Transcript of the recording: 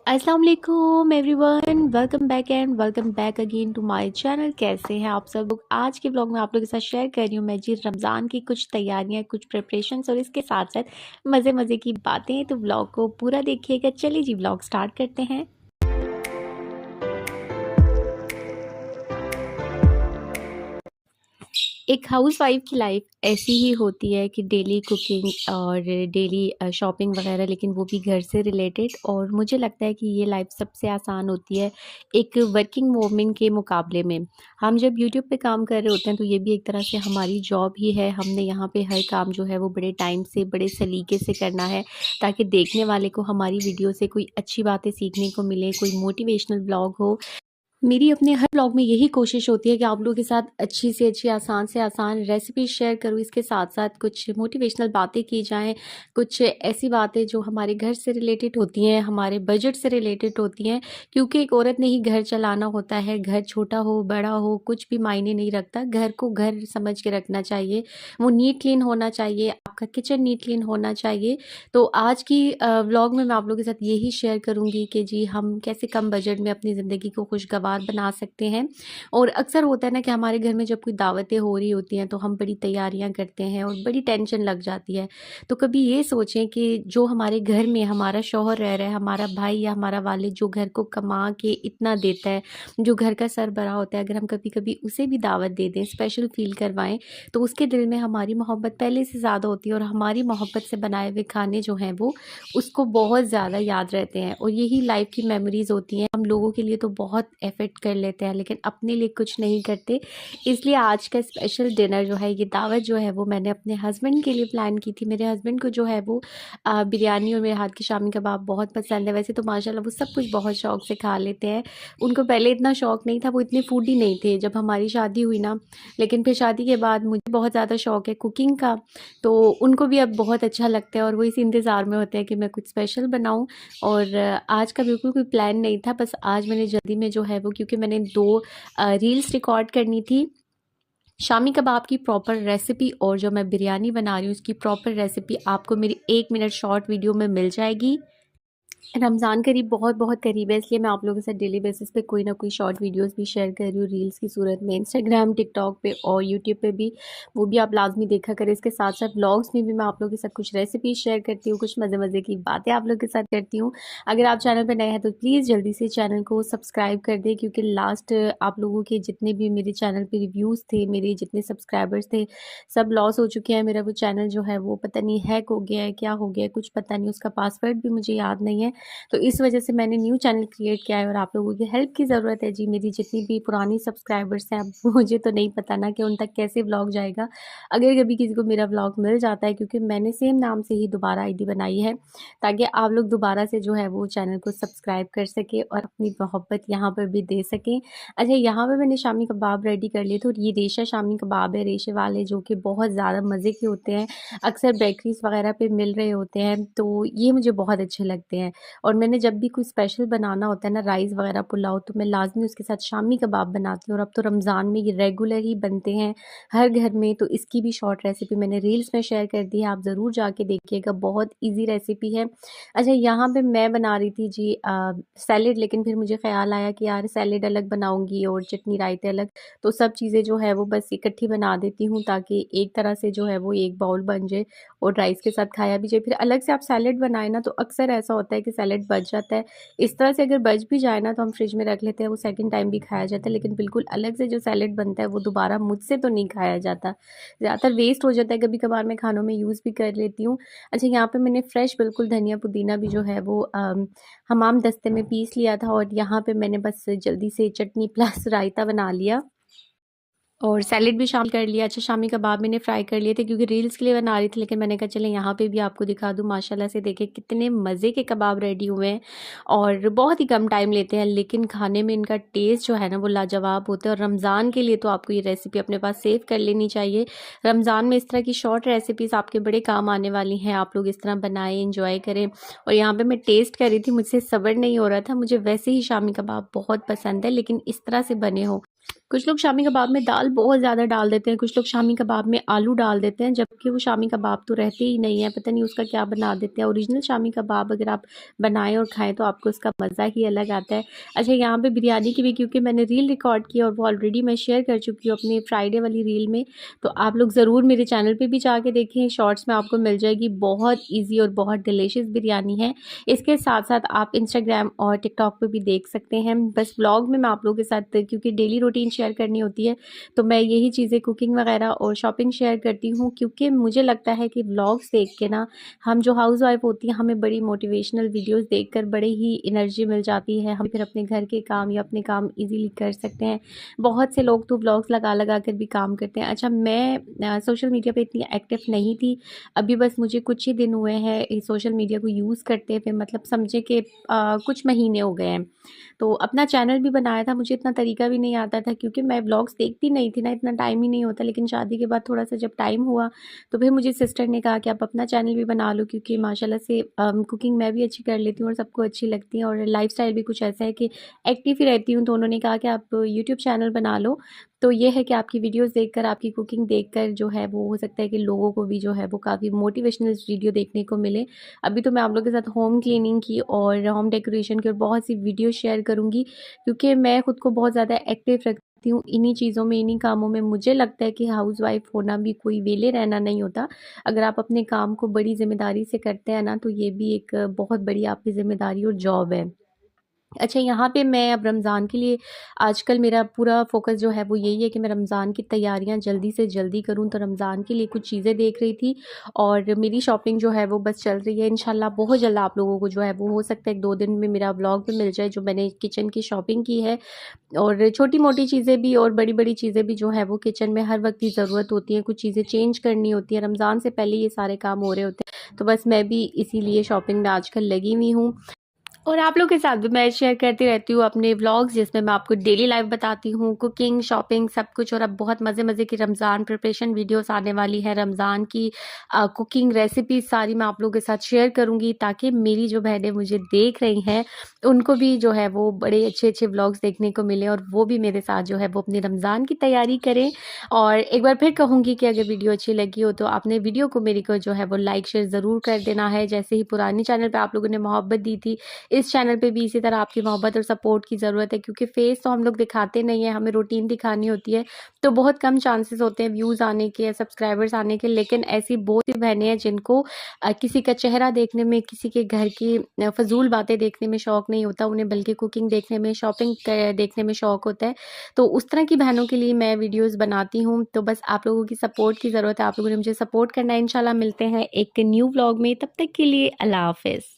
अस्सलाम वालेकुम everyone, welcome back again to my channel. कैसे हैं आप सब लोग? आज के ब्लॉग में आप लोगों के साथ शेयर कर रही हूँ मैं जी रमज़ान की कुछ तैयारियां, कुछ प्रिपरेशंस और इसके साथ साथ मज़े मज़े की बातें। तो ब्लॉग को पूरा देखिएगा। चलिए जी ब्लॉग स्टार्ट करते हैं। एक हाउसवाइफ की लाइफ ऐसी ही होती है कि डेली कुकिंग और डेली शॉपिंग वगैरह, लेकिन वो भी घर से रिलेटेड। और मुझे लगता है कि ये लाइफ सबसे आसान होती है एक वर्किंग वूमेन के मुकाबले में। हम जब यूट्यूब पे काम कर रहे होते हैं तो ये भी एक तरह से हमारी जॉब ही है। हमने यहाँ पे हर काम जो है वो बड़े टाइम से, बड़े सलीके से करना है ताकि देखने वाले को हमारी वीडियो से कोई अच्छी बातें सीखने को मिले, कोई मोटिवेशनल ब्लॉग हो। मेरी अपने हर ब्लॉग में यही कोशिश होती है कि आप लोगों के साथ अच्छी से अच्छी, आसान से आसान रेसिपी शेयर करूँ। इसके साथ-साथ कुछ मोटिवेशनल बातें की जाएँ, कुछ ऐसी बातें जो हमारे घर से रिलेटेड होती हैं, हमारे बजट से रिलेटेड होती हैं। क्योंकि एक औरत ने ही घर चलाना होता है, घर छोटा हो, बड़ा हो, कुछ भी मायने नहीं रखता। घर को घर समझ के रखना चाहिए, वो नीट क्लीन होना चाहिए, आपका किचन नीट क्लीन होना चाहिए। तो आज की व्लॉग में मैं आप लोगों के साथ यही शेयर करूँगी कि जी हम कैसे कम बजट में अपनी ज़िंदगी को खुशगवार बना सकते हैं। और अक्सर होता है ना कि हमारे घर में जब कोई दावतें हो रही होती हैं तो हम बड़ी तैयारियां करते हैं और बड़ी टेंशन लग जाती है। तो कभी ये सोचें कि जो हमारे घर में हमारा शौहर रह रहा है, हमारा भाई या हमारा वालिद जो घर को कमा के इतना देता है, जो घर का सरबराह होता है, अगर हम कभी कभी उसे भी दावत दे दें, स्पेशल फील करवाएं, तो उसके दिल में हमारी मोहब्बत पहले से ज़्यादा होती है और हमारी मोहब्बत से बनाए हुए खाने जो हैं वो उसको बहुत ज़्यादा याद रहते हैं। और यही लाइफ की मेमोरीज होती हैं। हम लोगों के लिए तो बहुत एफर्ट कर लेते हैं लेकिन अपने लिए कुछ नहीं करते। इसलिए आज का स्पेशल डिनर जो है, ये दावत जो है वो मैंने अपने हस्बैंड के लिए प्लान की थी। मेरे हस्बैंड को जो है वो बिरयानी और मेरे हाथ के शामी कबाब बहुत पसंद है। वैसे तो माशाल्लाह वो सब कुछ बहुत शौक से खा लेते हैं। उनको पहले इतना शौक नहीं था, वो इतने फूडी नहीं थे जब हमारी शादी हुई ना। लेकिन फिर शादी के बाद मुझे बहुत ज़्यादा शौक है कुकिंग का, तो उनको भी अब बहुत अच्छा लगता है और वो इस इंतज़ार में होते हैं कि मैं कुछ स्पेशल बनाऊं। और आज का बिल्कुल कोई प्लान नहीं था, बस आज मैंने जल्दी में जो है वो, क्योंकि मैंने 2 रील्स रिकॉर्ड करनी थी, शामी कबाब की प्रॉपर रेसिपी और जो मैं बिरयानी बना रही हूँ उसकी प्रॉपर रेसिपी आपको मेरी 1 मिनट शॉर्ट वीडियो में मिल जाएगी। रमज़ान करीब बहुत बहुत करीब है, इसलिए मैं आप लोगों के साथ डेली बेसिस पे कोई ना कोई शॉर्ट वीडियोस भी शेयर कर रही हूँ रील्स की सूरत में, इंस्टाग्राम, टिकटॉक पे और यूट्यूब पे भी। वो भी आप लाजमी देखा करें। इसके साथ साथ व्लॉग्स में भी मैं आप लोगों के साथ कुछ रेसिपी शेयर करती हूँ, कुछ मज़े मज़े की बातें आप लोगों के साथ करती हूँ। अगर आप चैनल पर नए हैं तो प्लीज़ जल्दी से चैनल को सब्सक्राइब कर दें, क्योंकि लास्ट आप लोगों के जितने भी मेरे चैनल पर रिव्यूज़ थे, मेरे जितने सब्सक्राइबर्स थे, सब लॉस हो चुके हैं। मेरा वो चैनल जो है वो पता नहीं हैक हो गया है, क्या हो गया है कुछ पता नहीं, उसका पासवर्ड भी मुझे याद नहीं है। तो इस वजह से मैंने न्यू चैनल क्रिएट किया है और आप लोगों की हेल्प की ज़रूरत है जी। मेरी जितनी भी पुरानी सब्सक्राइबर्स हैं, अब मुझे तो नहीं पता ना कि उन तक कैसे व्लॉग जाएगा। अगर कभी किसी को मेरा व्लॉग मिल जाता है, क्योंकि मैंने सेम नाम से ही दोबारा आईडी बनाई है, ताकि आप लोग दोबारा से जो है वो चैनल को सब्सक्राइब कर सके और अपनी मोहब्बत यहाँ पर भी दे सकें। अच्छा, यहाँ पर मैंने शामी कबाब रेडी कर लिए थे और ये रेशा शामी कबाब है, रेशे वाले, जो कि बहुत ज़्यादा मज़े के होते हैं। अक्सर बेकरीज वगैरह पे मिल रहे होते हैं, तो ये मुझे बहुत अच्छे लगते हैं। और मैंने जब भी कुछ स्पेशल बनाना होता है ना, राइस वगैरह पुलाव, तो मैं लाजमी उसके साथ शामी कबाब बनाती हूँ। और अब तो रमज़ान में ये रेगुलर ही बनते हैं हर घर में, तो इसकी भी शॉर्ट रेसिपी मैंने रील्स में शेयर कर दी है, आप ज़रूर जाके देखिएगा, बहुत ईजी रेसिपी है। अच्छा, यहाँ पे मैं बना रही थी जी सैलेड, लेकिन फिर मुझे ख्याल आया कि यार सैलेड अलग बनाऊंगी और चटनी रायते अलग, तो सब चीज़ें जो है वो बस इकट्ठी बना देती हूँ ताकि एक तरह से जो है वो एक बाउल बन जाए और राइस के साथ खाया भी जाए। फिर अलग से आप सैलेड बनाए ना, तो अक्सर ऐसा होता है कि सैलेड बच जाता है। इस तरह से अगर बच भी जाए ना तो हम फ्रिज में रख लेते हैं, वो सेकंड टाइम भी खाया जाता है। लेकिन बिल्कुल अलग से जो सैलेड बनता है वो दोबारा मुझसे तो नहीं खाया जाता, ज़्यादातर वेस्ट हो जाता है। कभी कभार मैं खानों में यूज़ भी कर लेती हूँ। अच्छा, यहाँ पे मैंने फ्रेश बिल्कुल धनिया पुदीना भी जो है वो हमाम दस्ते में पीस लिया था और यहाँ पे मैंने बस जल्दी से चटनी प्लस रायता बना लिया और सैलेड भी शामिल कर लिया। अच्छा, शामी कबाब मैंने फ्राई कर लिए थे क्योंकि रील्स के लिए बना रही थी, लेकिन मैंने कहा चले यहाँ पे भी आपको दिखा दूँ। माशाल्लाह से देखिए कितने मज़े के कबाब रेडी हुए हैं और बहुत ही कम टाइम लेते हैं, लेकिन खाने में इनका टेस्ट जो है ना वो लाजवाब होता है। और रमज़ान के लिए तो आपको ये रेसिपी अपने पास सेव कर लेनी चाहिए। रमज़ान में इस तरह की शॉर्ट रेसिपीज़ आपके बड़े काम आने वाली हैं। आप लोग इस तरह बनाएं, इंजॉय करें। और यहाँ पर मैं टेस्ट कर रही थी, मुझसे सब्र नहीं हो रहा था। मुझे वैसे ही शामी कबाब बहुत पसंद है, लेकिन इस तरह से बने हो कुछ लोग शामी कबाब में दाल बहुत ज़्यादा डाल देते हैं, कुछ लोग शामी कबाब में आलू डाल देते हैं, जबकि वो शामी कबाब तो रहते ही नहीं है, पता नहीं उसका क्या बना देते हैं। ओरिजिनल शामी कबाब अगर आप बनाएँ और खाएँ तो आपको उसका मज़ा ही अलग आता है। अच्छा, यहाँ पे बिरयानी की भी क्योंकि मैंने रील रिकॉर्ड की और वो ऑलरेडी मैं शेयर कर चुकी हूँ अपनी फ्राइडे वाली रील में, तो आप लोग ज़रूर मेरे चैनल पे भी जाके देखें, शॉर्ट्स में आपको मिल जाएगी। बहुत ईज़ी और बहुत डिलीशियस बिरयानी है। इसके साथ-साथ आप इंस्टाग्राम और टिकटॉक पे भी देख सकते हैं। बस व्लॉग में मैं आप लोगों के साथ क्योंकि डेली रूटीन शेयर करनी होती है, तो मैं यही चीज़ें कुकिंग वगैरह और शॉपिंग शेयर करती हूँ, क्योंकि मुझे लगता है कि व्लॉग्स देख के ना हम जो हाउसवाइफ होती हैं, हमें बड़ी मोटिवेशनल वीडियोस देखकर बड़ी ही एनर्जी मिल जाती है। हम फिर अपने घर के काम या अपने काम ईज़िली कर सकते हैं। बहुत से लोग तो व्लॉग्स लगा कर भी काम करते हैं। अच्छा, मैं सोशल मीडिया पे इतनी एक्टिव नहीं थी। अभी बस मुझे कुछ ही दिन हुए हैं इस सोशल मीडिया को यूज़ करते हुए, मतलब समझे कि कुछ महीने हो गए हैं। तो अपना चैनल भी बनाया था, मुझे इतना तरीका भी नहीं आता था क्योंकि मैं व्लॉग्स देखती नहीं थी ना, इतना टाइम ही नहीं होता। लेकिन शादी के बाद थोड़ा-सा जब टाइम हुआ, तो फिर मुझे सिस्टर ने कहा कि आप अपना चैनल भी बना लो, क्योंकि माशाल्लाह से कुकिंग मैं भी अच्छी कर लेती हूँ और सबको अच्छी लगती है और लाइफ़स्टाइल भी कुछ ऐसा है कि एक्टिव ही रहती हूँ। तो उन्होंने कहा कि आप यूट्यूब चैनल बना लो, तो ये है कि आपकी वीडियोज़ देखकर, आपकी कुकिंग देखकर जो है वो हो सकता है कि लोगों को भी जो है वो काफ़ी मोटिवेशनल वीडियो देखने को मिले। अभी तो मैं आप लोगों के साथ होम क्लीनिंग की और होम डेकोरेशन की और बहुत सी वीडियो शेयर करूँगी, क्योंकि मैं खुद को बहुत ज़्यादा एक्टिव रखती हूँ इन्हीं चीज़ों में, इन्हीं कामों में। मुझे लगता है कि हाउसवाइफ होना भी कोई वेले रहना नहीं होता। अगर आप अपने काम को बड़ी ज़िम्मेदारी से करते हैं ना, तो ये भी एक बहुत बड़ी आपकी ज़िम्मेदारी और जॉब है। अच्छा, यहाँ पे मैं अब रमज़ान के लिए आजकल मेरा पूरा फ़ोकस जो है वो यही है कि मैं रमज़ान की तैयारियाँ जल्दी से जल्दी करूँ। तो रमज़ान के लिए कुछ चीज़ें देख रही थी और मेरी शॉपिंग जो है वो बस चल रही है। इंशाल्लाह बहुत जल्द आप लोगों को जो है वो हो सकता है 1-2 दिन में मेरा व्लॉग भी मिल जाए, जो मैंने किचन की शॉपिंग की है। और छोटी-मोटी चीज़ें भी और बड़ी-बड़ी चीज़ें भी जो हैं वो किचन में हर वक़्त की ज़रूरत होती है, कुछ चीज़ें चेंज करनी होती हैं। रमज़ान से पहले ये सारे काम हो रहे होते हैं, तो बस मैं भी इसीलिए शॉपिंग में आजकल लगी हुई हूँ। और आप लोग के साथ भी मैं शेयर करती रहती हूँ अपने व्लॉग्स, जिसमें मैं आपको डेली लाइफ बताती हूँ, कुकिंग, शॉपिंग, सब कुछ। और अब बहुत मज़े-मज़े की रमज़ान प्रिपरेशन वीडियोस आने वाली है। रमज़ान की कुकिंग रेसिपीज़ सारी मैं आप लोगों के साथ शेयर करूँगी, ताकि मेरी जो बहनें मुझे देख रही हैं, उनको भी जो है वो बड़े अच्छे-अच्छे व्लॉग्स देखने को मिले और वो भी मेरे साथ जो है वो अपनी रमज़ान की तैयारी करें। और एक बार फिर कहूँगी कि अगर वीडियो अच्छी लगी हो तो आपने वीडियो को मेरी को जो है वो लाइक, शेयर ज़रूर कर देना है। जैसे ही पुराने चैनल पे आप लोगों ने मोहब्बत दी थी, इस चैनल पे भी इसी तरह आपकी मोहब्बत और सपोर्ट की ज़रूरत है, क्योंकि फेस तो हम लोग दिखाते नहीं हैं, हमें रूटीन दिखानी होती है। तो बहुत कम चांसेस होते हैं व्यूज़ आने के या सब्सक्राइबर्स आने के। लेकिन ऐसी बहुत सी बहनें हैं जिनको किसी का चेहरा देखने में, किसी के घर की फ़ज़ूल बातें देखने में शौक नहीं होता उन्हें, बल्कि कुकिंग देखने में, शॉपिंग देखने में शौक होता है। तो उस तरह की बहनों के लिए मैं वीडियोज़ बनाती हूँ। तो बस आप लोगों की सपोर्ट की ज़रूरत है, आप लोगों ने मुझे सपोर्ट करना है। इंशाल्लाह मिलते हैं एक न्यू व्लॉग में, तब तक के लिए अल्लाह हाफ़िज़।